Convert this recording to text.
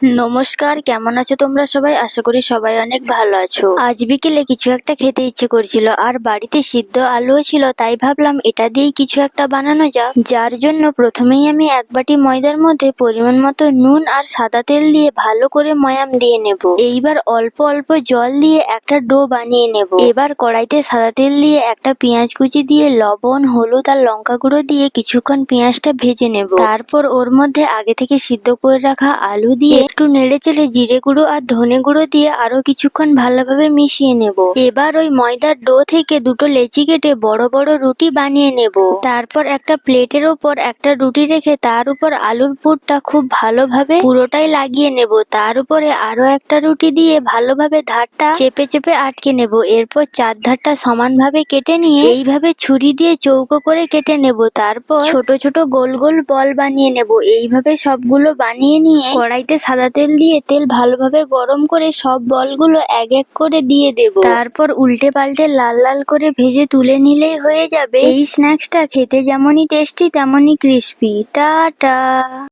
নমস্কার, কেমন আছো তোমরা সবাই? আশা করি সবাই অনেক ভালো আছো। আজ বিকেলে কিছু একটা খেতে ইচ্ছে করছিল, আর বাড়িতে সিদ্ধ আলুও ছিল, তাই ভাবলাম এটা দিয়েই কিছু একটা বানানো যাক। যার জন্য প্রথমেই আমি এক বাটি ময়দার মধ্যে পরিমাণ মতো নুন আর সাদা তেল দিয়ে ভালো করে ময়াম দিয়ে নেব। এইবার অল্প অল্প জল দিয়ে একটা ডো বানিয়ে নেব। এবার কড়াইতে সাদা তেল দিয়ে একটা পেঁয়াজ কুচি দিয়ে লবণ, হলুদ আর লঙ্কা গুঁড়ো দিয়ে কিছুক্ষণ পেঁয়াজটা ভেজে নেব। তারপর ওর মধ্যে আগে থেকে সিদ্ধ করে রাখা আলু দিয়ে একটু নেড়েচেড়ে জিরে গুঁড়ো আর ধনে গুঁড়ো দিয়ে আরো কিছুক্ষণ ভালোভাবে মিশিয়ে নেব। এবার ওই ময়দার ডো থেকে দুটো লেচি কেটে বড় বড় রুটি বানিয়ে নেব। তারপর একটা প্লেটের ওপর একটা রুটি রেখে তার উপর আলুর পুরটা খুব ভালোভাবে পুরোটাই লাগিয়ে নেব। তার উপরে আরো একটা রুটি দিয়ে ভালোভাবে ধারটা চেপে চেপে আটকে নেব। এরপর চার ধারটা সমানভাবে কেটে নিয়ে এইভাবে ছুরি দিয়ে চৌকো করে কেটে নেব। তারপর ছোট ছোট গোল গোল বল বানিয়ে নেব। এইভাবে সবগুলো বানিয়ে নিয়ে কড়াইতে সাদা তেল দিয়ে তেল ভালোভাবে গরম করে সব বলগুলো এক এক করে দিয়ে দেব। তারপর উল্টে পাল্টে লাল লাল করে ভেজে তুলে নিলেই হয়ে যাবে এই স্ন্যাক্সটা। খেতে যেমনই টেস্টি তেমনই ক্রিস্পি। টাটা।